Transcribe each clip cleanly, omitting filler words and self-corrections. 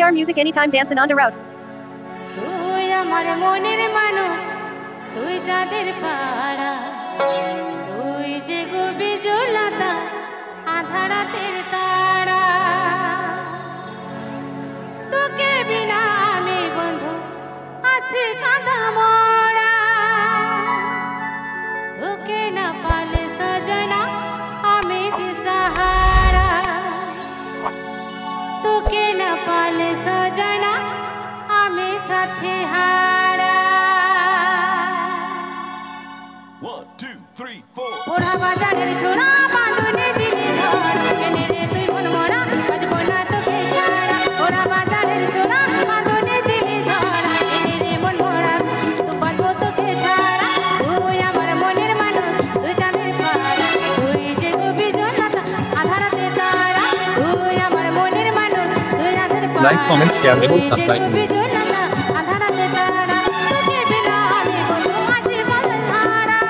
AR Music anytime dancing on the road. তুই আমার মনের মানুষ, তুই চাঁদের পাড়া, তুই যে গভীর জলতা আধা রাতের তারা। তোকে বিনা আমি বন্ধু আছি কাঁদা মরা। তোকে না পালে সজনা আমি দিশাহারা। তোকে না পালে সজনা আমি সাথে হারা। 1 2 3 4 ওরা বাজারের ছোড়া বাঁধনে দিলি ধর, কেনে রে তুই মন মরা বাজবো না তোকে ছাড়া। ওরা বাজারের ছোড়া বাঁধনে দিলি ধর, কেনে রে মন মরা তুই বাজবো তোকে ছাড়া। তুই আমার মনের মানুষ, তুই চাঁদের পাড়া, তুই যে গভীর জলতা আধা রাতের তারা। তুই আমার মনের মানুষ, তুই চাঁদের পাড়া, Like, comment, share, and subscribe. গভীর জলতা আধা রাতের তারা। তোকে বিনা আমি বন্ধু আছি বাঁধন হারা।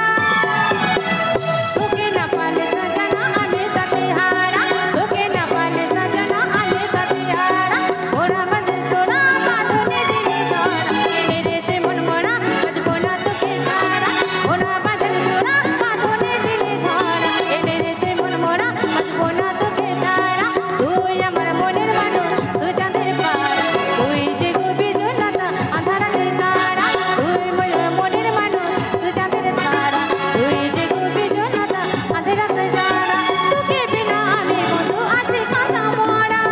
তোকে না পালে সজনা আমি সাথে হারা। তোকে না পালে সজনা আমি সাথে হারা। ওরা বাঁধে ছোড়া বাঁধনে দিলি ধরা, কেনে রে তুই মন মরা বাজবো না তোকে ছাড়া। ওরা বাঁধে ছোড়া বাঁধনে দিলি ধরা, কেনে রে তুই মন মরা বাজবো না তোকে ছাড়া। তুই আমার মনের মানুষ, তুই চাঁদের পাড়া, তুই যে গভীর জলতা আধা রাতের তারা। তুই মনের মানুষ, তুই চাঁদের তারা, তুই যে গভীর জলতা আধা রাতের তারা। তোকে বিনা আমি বন্ধু আছি কাঁদা মরা।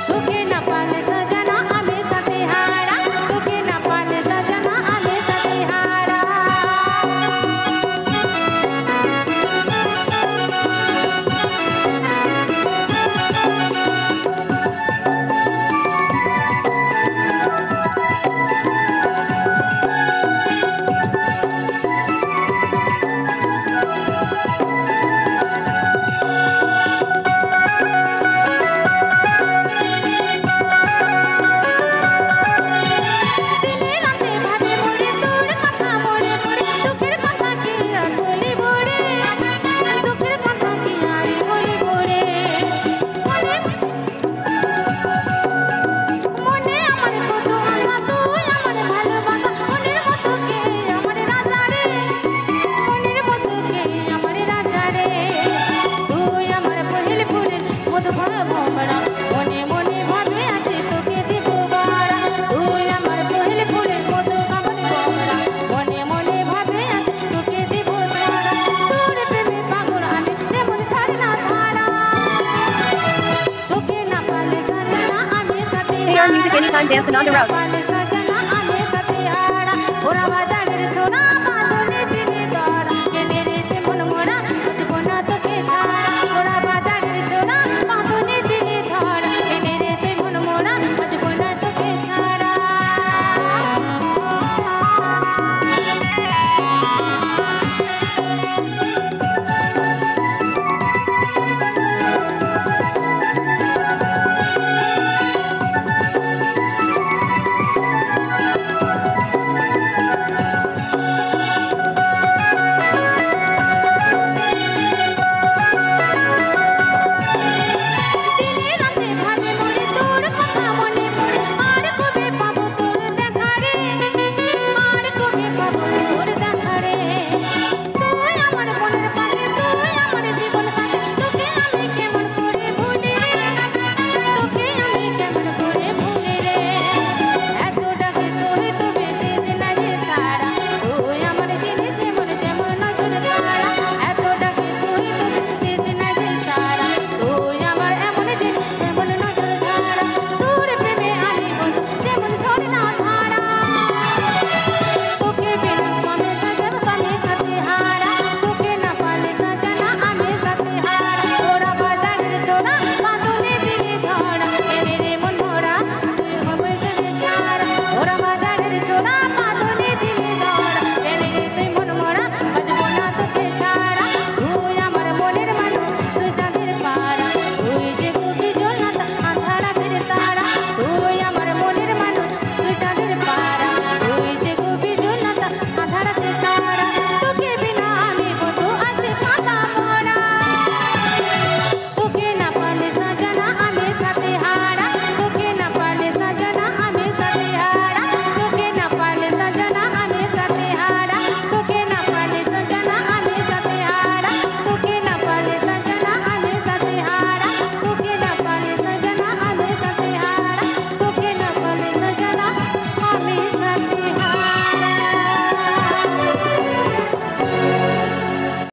তোকে না পালে সজনা আমি সাথে হারা। তোকে না পালে সজনা আমি সাথে হারা। দিনে রাতে ভাবি মরে তোর কথা মরে মরে। দুঃখের কথা কি আর বলিব রে, দুঃখের কথা কি আর বলিব রে। মনে মনে আমার কত আশা, তুই আমার ভালোবাসা। মনের মতো কে আমার রাজা রে, মনের মতো কে আমার রাজা রে। তুই আমার পহিল ফুলের মতো ভরা, মনে মনে ভাবে আছি তোকে দিব বাড়া। তুই আমার পহিল ফুলের মতো কামড় ভরা, মনে মনে ভাবে আছি তোকে দিব তারা। তোর প্রেমে পাগল আমি তেমন ছাড়ি না ছাড়া। তোকে না পালে সজনা আমি সাথে AR Music anytime dancing on the road.